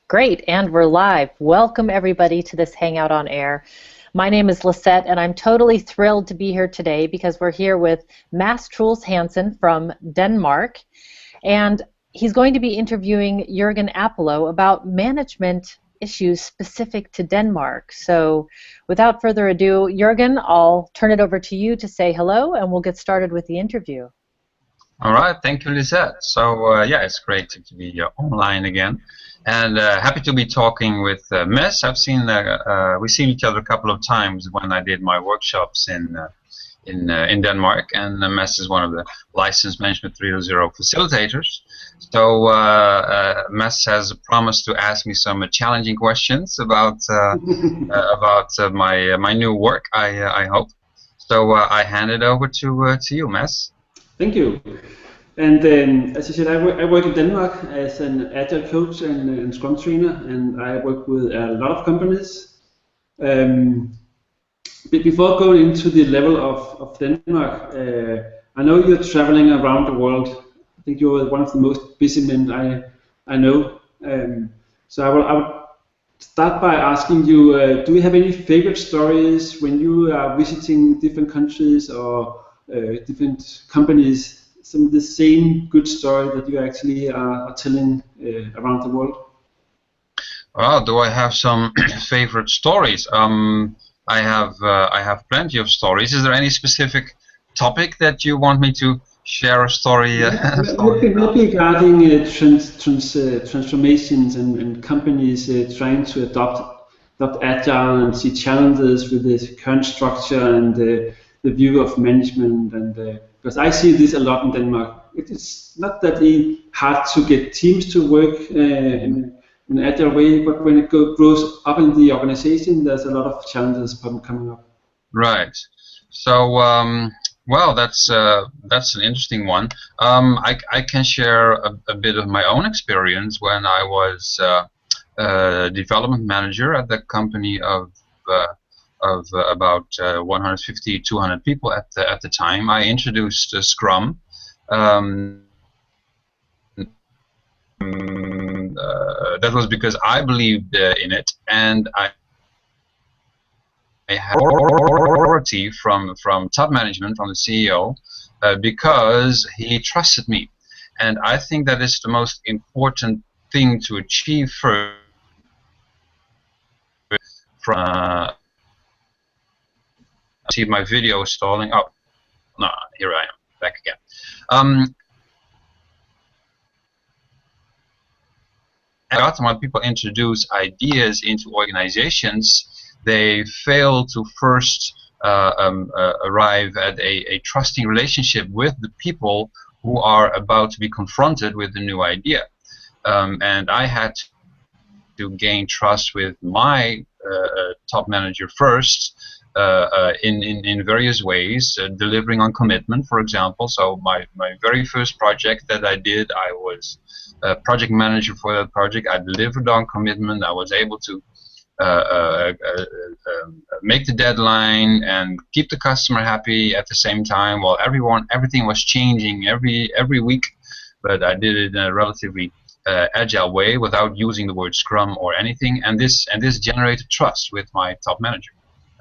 Great, and we're live. Welcome everybody to this Hangout on Air. My name is Lisette, and I'm totally thrilled to be here today because we're here with Troels Hansen from Denmark, and he's going to be interviewing Jurgen Appelo about management issues specific to Denmark. So without further ado, Jurgen, I'll turn it over to you to say hello, and we'll get started with the interview. All right, thank you, Lisette. So yeah, it's great to be online again, and happy to be talking with Mes. We've seen each other a couple of times when I did my workshops in Denmark, and Mes is one of the licensed management 3.0 facilitators. So Mes has promised to ask me some challenging questions about my new work. I hope. So I hand it over to you, Mes. Thank you. And as you said, I work in Denmark as an Agile coach and Scrum trainer, and I work with a lot of companies. Before going into the level of Denmark, I know you're traveling around the world. I think you're one of the most busy men I know. So I would start by asking you, do you have any favorite stories when you are visiting different countries or different companies, some of the same good story that you actually are telling around the world? Well, do I have some favorite stories? I have plenty of stories. Is there any specific topic that you want me to share a story? Maybe regarding transformations and companies trying to adopt Agile and see challenges with the current structure and the view of management, and because I see this a lot in Denmark. It's not that hard to get teams to work in an agile way, but when it grows up in the organization, there's a lot of challenges coming up. Right. So, well, that's an interesting one. I can share a bit of my own experience when I was development manager at the company of about 150, 200 people at the time. I introduced Scrum. That was because I believed in it, and I had authority from top management, from the CEO, because he trusted me. And I think that is the most important thing to achieve first. See my video stalling. Oh, no, here I am, back again. When people introduce ideas into organizations, they fail to first arrive at a trusting relationship with the people who are about to be confronted with the new idea. And I had to gain trust with my top manager first, in various ways, delivering on commitment, for example. So my very first project that I did, I was project manager for that project. I delivered on commitment. I was able to make the deadline and keep the customer happy at the same time, while everything was changing every week. But I did it in a relatively agile way without using the word Scrum or anything, and this generated trust with my top manager.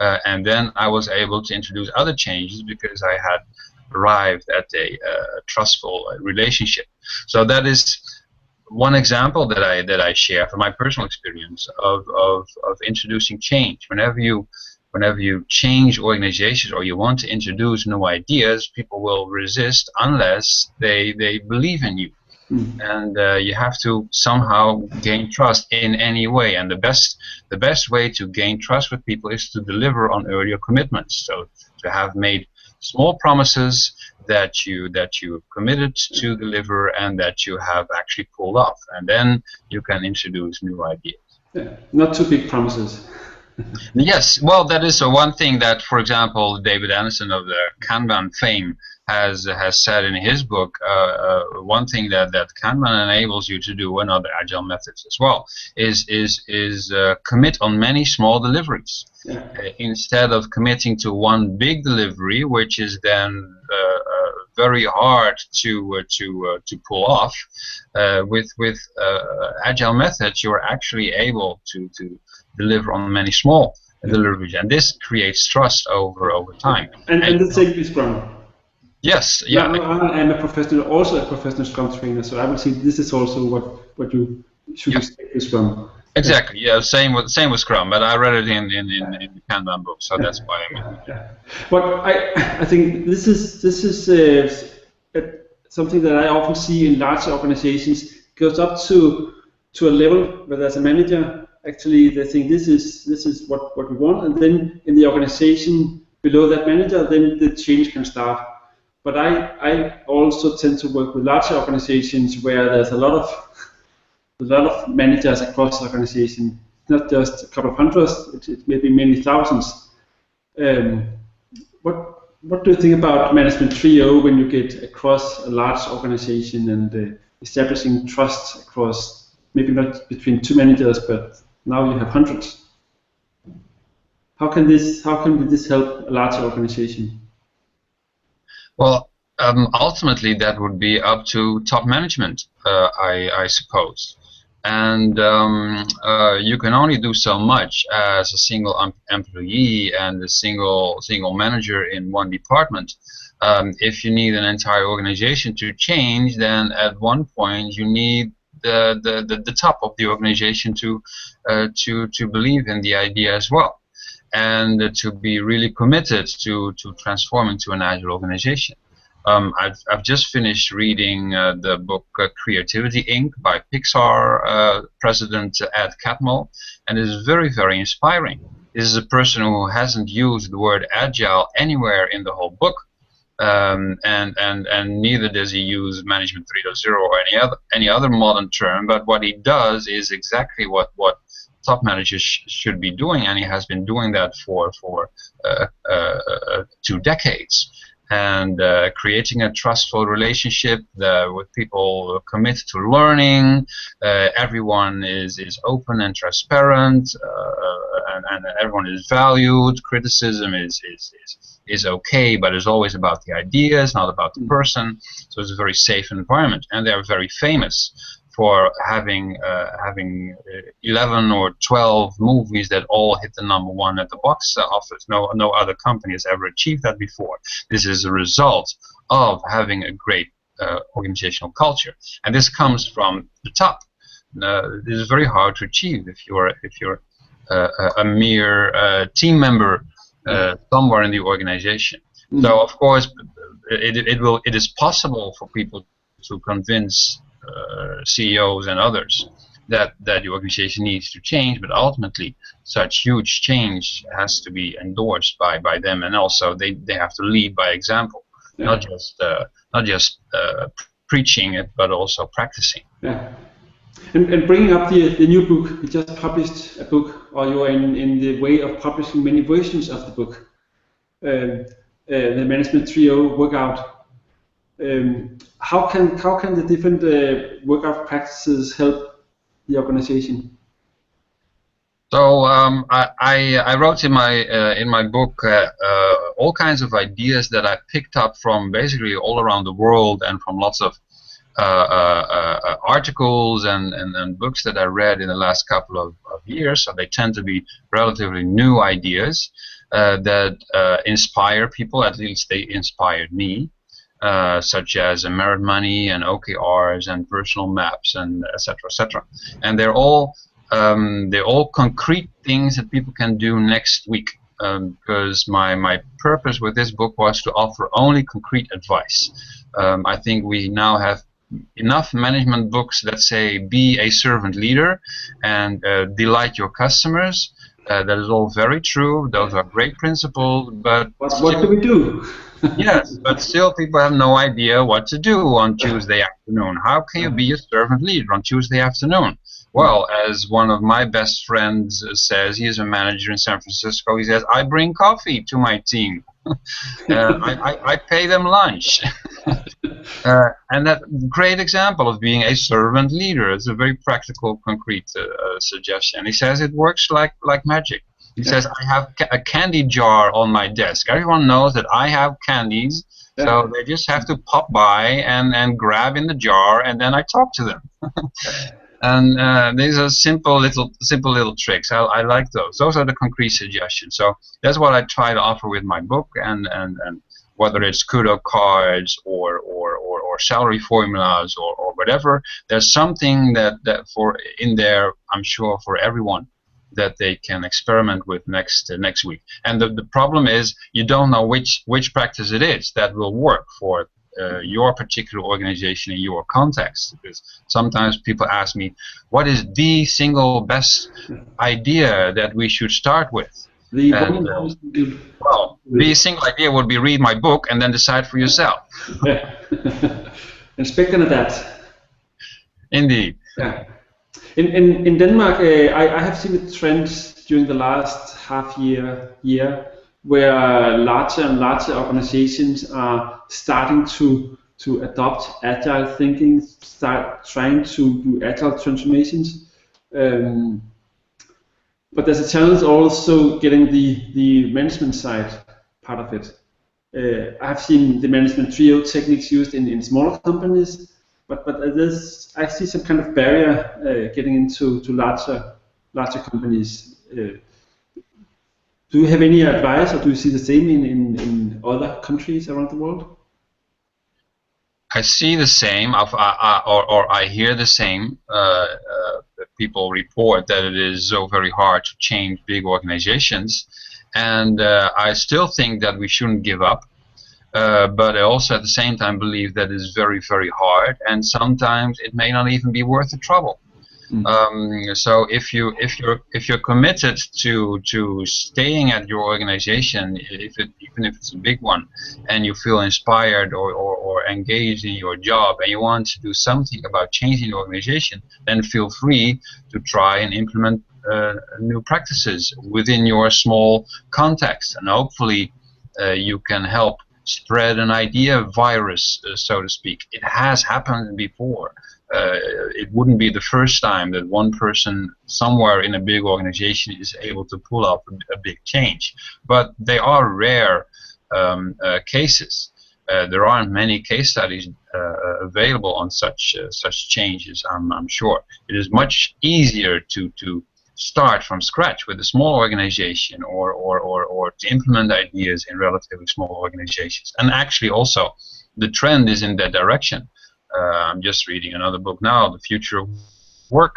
And then I was able to introduce other changes because I had arrived at a trustful relationship. So that is one example that I share from my personal experience of introducing change. Whenever you change organizations or you want to introduce new ideas, people will resist unless they believe in you. And you have to somehow gain trust in any way, and the best way to gain trust with people is to deliver on earlier commitments. So to have made small promises that you committed to deliver and that you have actually pulled off, and then you can introduce new ideas. Yeah, not too big promises. Yes, well, that is one thing that, for example, David Anderson of the Kanban fame has said in his book. One thing that Kanban enables you to do, and other agile methods as well, is commit on many small deliveries. Yeah. Instead of committing to one big delivery, which is then very hard to pull off. With agile methods, you're actually able to deliver on many small deliveries, and this creates trust over time. And the same with Scrum. Yes, yeah. I'm also a professional Scrum trainer, so I would say this is also what you should expect with Scrum. Exactly. Yeah. Same with Scrum, but I read it in the Kanban book, so that's why I mean. Yeah. But I think this is something that I often see in large organizations. It goes up to a level where there's a manager. Actually, they think this is what we want, and then in the organization below that manager, then the change can start. But I also tend to work with larger organizations where there's a lot of managers across the organization, not just a couple of hundreds, it may be many thousands. What do you think about Management 3.0 when you get across a large organization and establishing trust across, maybe not between two managers, but now you have hundreds? How can this help a large organization? Well, ultimately that would be up to top management, I suppose. And you can only do so much as a single employee and a single manager in one department. If you need an entire organization to change, then at one point you need the top of the organization to believe in the idea as well, and to be really committed to transform into an agile organization. I've just finished reading the book Creativity Inc. by Pixar president Ed Catmull, and it is very, very inspiring. This is a person who hasn't used the word agile anywhere in the whole book, and neither does he use Management 3.0 or any other modern term. But what he does is exactly what top managers should be doing, and he has been doing that for 2 decades. And creating a trustful relationship with people committed to learning. Everyone is open and transparent, and everyone is valued. Criticism is okay, but it's always about the ideas, not about the person. So it's a very safe environment, and they are very famous for having 11 or 12 movies that all hit the #1 at the box office. No other company has ever achieved that before. This is a result of having a great organizational culture, and this comes from the top. This is very hard to achieve if you're a mere team member somewhere in the organization. So of course, it is possible for people to convince CEOs and others that the organization needs to change, but ultimately such huge change has to be endorsed by them, and also they have to lead by example, not just preaching it, but also practicing. Yeah. And bringing up the new book, you just published a book, or you are in the way of publishing many versions of the book, the Management 3.0 workout. How can the different workout practices help the organization? So I wrote in my book all kinds of ideas that I picked up from basically all around the world, and from lots of articles and books that I read in the last couple of years. So they tend to be relatively new ideas that inspire people. At least they inspired me. Such as merit money and OKRs and personal maps and etc. And they're all concrete things that people can do next week. Because my purpose with this book was to offer only concrete advice. I think we now have enough management books that say be a servant leader and delight your customers. That is all very true. Those are great principles, but what do we do? Yes, but still people have no idea what to do on Tuesday afternoon. How can you be a servant leader on Tuesday afternoon? Well, as one of my best friends says, he is a manager in San Francisco, he says, I bring coffee to my team. I pay them lunch. And that great example of being a servant leader. It's a very practical, concrete suggestion. He says it works like magic. He says, I have a candy jar on my desk. Everyone knows that I have candies So they just have to pop by and grab in the jar, and then I talk to them. And these are simple little tricks. I like those. Those are the concrete suggestions. So that's what I try to offer with my book, and whether it's kudo cards or salary formulas or whatever, there's something that for in there, I'm sure, for everyone that they can experiment with next week. And the problem is you don't know which practice it is that will work for your particular organization in your context. Because sometimes people ask me, what is the single best idea that we should start with? Well, the single idea would be read my book and then decide for yourself. And speaking of that, indeed. Yeah. In Denmark, I have seen a trend during the last half year where larger and larger organizations are starting to adopt agile thinking, start trying to do agile transformations. But there's a challenge also getting the management side part of it. I've seen the management trio techniques used in smaller companies, but I see some kind of barrier getting into larger companies. Do you have any advice, or do you see the same in other countries around the world? I see the same, or I hear the same. People report that it is so very hard to change big organizations, and I still think that we shouldn't give up. But I also at the same time believe that it's very, very hard, and sometimes it may not even be worth the trouble. So if you're committed to staying at your organization, even if it's a big one, and you feel inspired or engaged in your job, and you want to do something about changing the organization, then feel free to try and implement new practices within your small context, and hopefully you can help spread an idea virus, so to speak. It has happened before. It wouldn't be the first time that one person somewhere in a big organization is able to pull off a big change. But they are rare cases. There aren't many case studies available on such changes, I'm sure. It is much easier to start from scratch with a small organization or to implement ideas in relatively small organizations. And actually also the trend is in that direction. I'm just reading another book now, The Future of Work,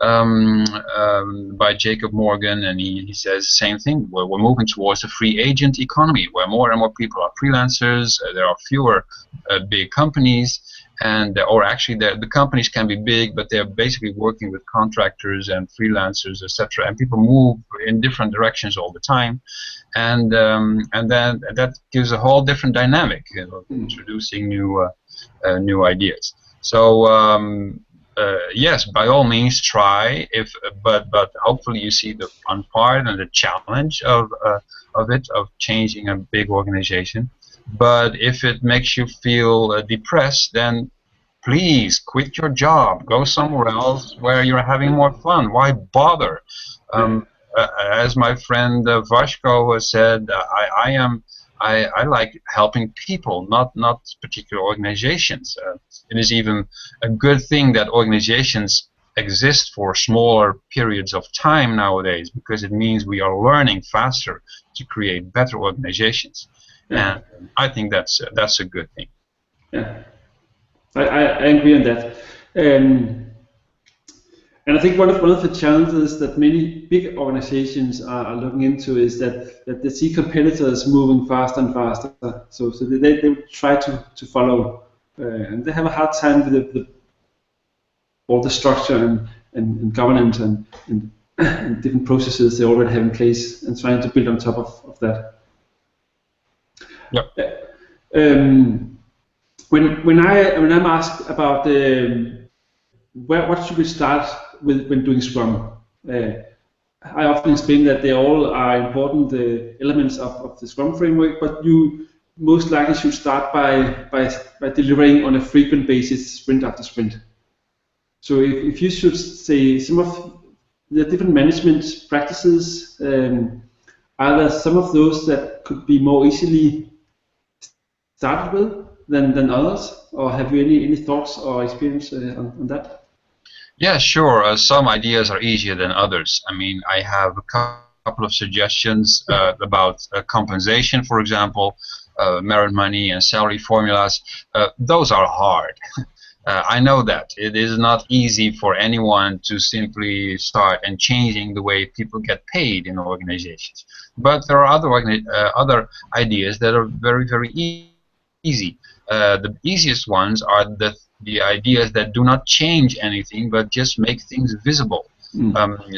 by Jacob Morgan, and he says the same thing. We're moving towards a free agent economy where more and more people are freelancers. There are fewer big companies, or actually the companies can be big, but they're basically working with contractors and freelancers, etc. And people move in different directions all the time, and then that gives a whole different dynamic, introducing new ideas. So yes, by all means try. But hopefully you see the fun part and the challenge of changing a big organization. But if it makes you feel depressed, then please quit your job. Go somewhere else where you're having more fun. Why bother? As my friend Vashko said, I like helping people, not particular organizations. It is even a good thing that organizations exist for smaller periods of time nowadays, because it means we are learning faster to create better organizations. And I think that's a good thing. Yeah, I agree on that. And I think one of the challenges that many big organizations are looking into is that they see competitors moving faster and faster. So they try to follow, and they have a hard time with all the structure and governance and different processes they already have in place, and trying to build on top of that. Yep. When I'm asked about what should we start with when doing Scrum, I often explain that they all are important elements of the Scrum framework, but you most likely should start by delivering on a frequent basis, sprint after sprint. So if you should say some of the different management practices, are there some of those that could be more easily started with than others, or have you any thoughts or experience on that? Yeah, sure. Some ideas are easier than others. I mean, I have a couple of suggestions about compensation, for example, merit money and salary formulas. Those are hard. I know that it is not easy for anyone to simply start and changing the way people get paid in organizations. But there are other ideas that are very, very easy. The easiest ones are the ideas that do not change anything but just make things visible.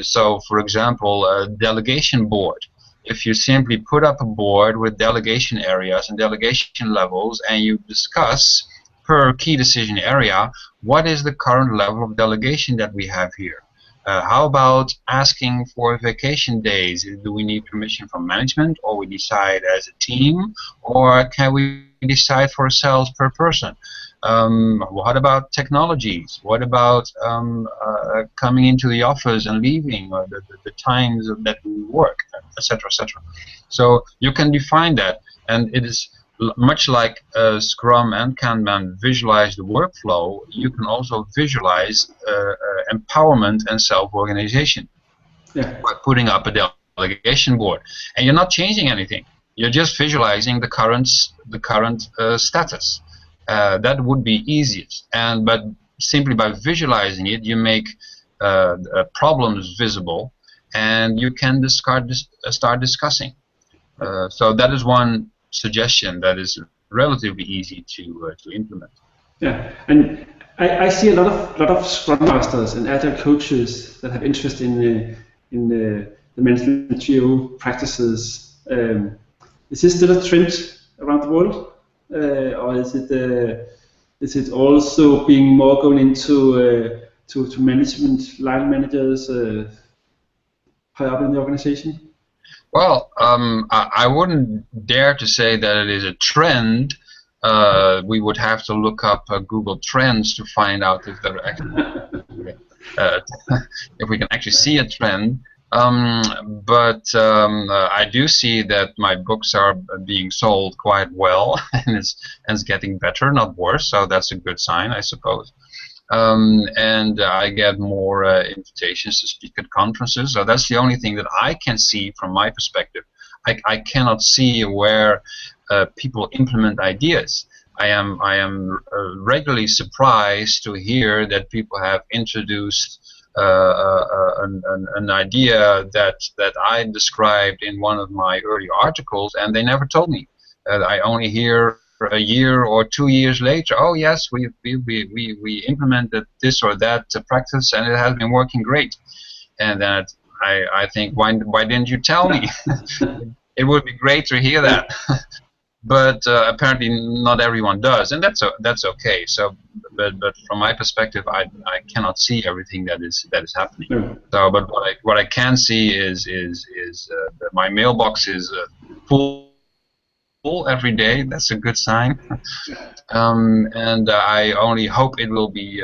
So, for example, a delegation board. If you simply put up a board with delegation areas and delegation levels, and you discuss per key decision area, what is the current level of delegation that we have here? How about asking for vacation days? Do we need permission from management, or we decide as a team, or can we decide for ourselves per person? What about technologies? What about coming into the office and leaving, or the times that we work, etc., etc. So you can define that, and it is much like Scrum and Kanban visualize the workflow. You can also visualize empowerment and self-organization by putting up a delegation board, and you're not changing anything. You're just visualizing the current status. That would be easiest, but simply by visualizing it, you make problems visible, and you can start discussing. So that is one suggestion that is relatively easy to implement. Yeah, and I see a lot of Scrum Masters and Agile coaches that have interest in the management GO practices. Is this still a trend around the world? Or is it also being more going into to management, line managers high up in the organization? Well, I wouldn't dare to say that it is a trend. We would have to look up Google Trends to find out if there actually, if we can actually see a trend. But I do see that my books are being sold quite well, and it's getting better, not worse. So that's a good sign, I suppose. And I get more invitations to speak at conferences. So that's the only thing that I can see from my perspective. I cannot see where people implement ideas. I am regularly surprised to hear that people have introduced an idea that I described in one of my early articles, and they never told me. I only hear a year or 2 years later, oh yes, we implemented this or that practice, and it has been working great. And then I think, why didn't you tell me? It would be great to hear that. But apparently not everyone does, and that's okay. So, but from my perspective, I cannot see everything that is happening. So, but what I can see is that my mailbox is full every day. That's a good sign. And I only hope it will be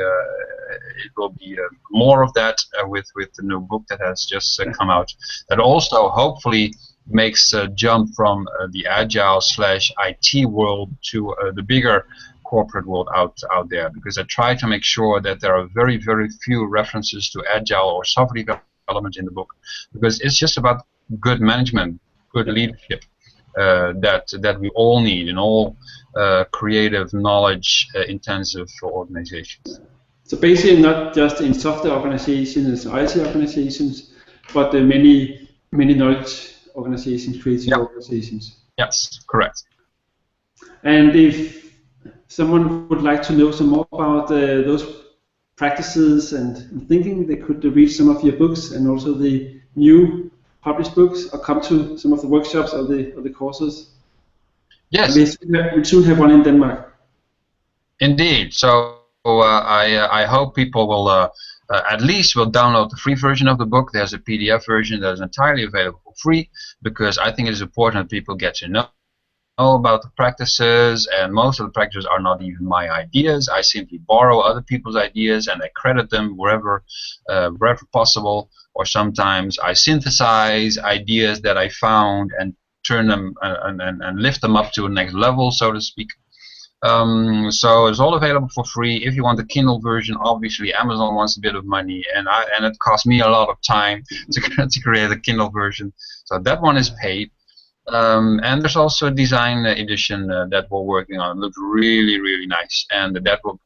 more of that with the new book that has just come out. That also hopefully makes a jump from the Agile/IT world to the bigger corporate world out there, because I try to make sure that there are very, very few references to Agile or software development in the book, because it's just about good management, good leadership that we all need in all creative, knowledge intensive organizations. So basically not just in software organizations, IT organizations, but many knowledge organizations, creative organizations. Yes, correct. And if someone would like to know some more about those practices and thinking, they could read some of your books and also the new published books, or come to some of the workshops or the courses. Yes. We soon have one in Denmark. Indeed. So I hope people will at least will download the free version of the book. There's a PDF version that is entirely available for free, because I think it is important that people get to know about the practices, and most of the practices are not even my ideas. I simply borrow other people's ideas and I credit them wherever possible, or sometimes I synthesize ideas that I found and turn them and lift them up to a next level, so to speak. So it's all available for free. If you want the Kindle version, obviously Amazon wants a bit of money, and it cost me a lot of time to create a Kindle version. So that one is paid. And there's also a design edition that we're working on. It looks really, really nice, and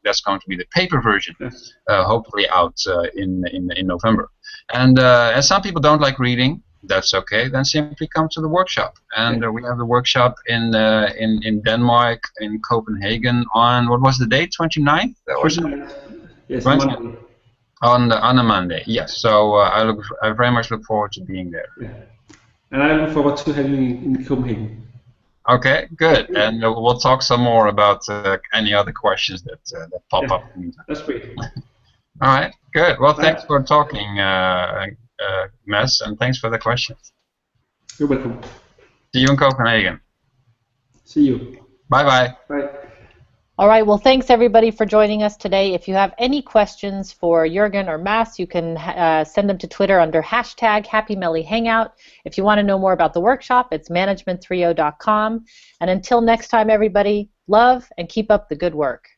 that's going to be the paper version, hopefully out in November. And some people don't like reading. That's okay. Then simply come to the workshop, and we have the workshop in Denmark, in Copenhagen on what was the date? 29th? Yes, Monday. On a Monday. Yes. So I very much look forward to being there. Yeah. And I look forward to having you in Copenhagen. Okay, good. And we'll talk some more about any other questions that pop up. That's great. All right, good. Well, thanks for talking, Mads, and thanks for the questions. You're welcome. See you in Copenhagen. See you. Bye-bye. Bye. All right, well, thanks everybody for joining us today. If you have any questions for Jurgen or Mads, you can send them to Twitter under #HappyMellyHangout. If you want to know more about the workshop, it's management30.com. And until next time, everybody, love and keep up the good work.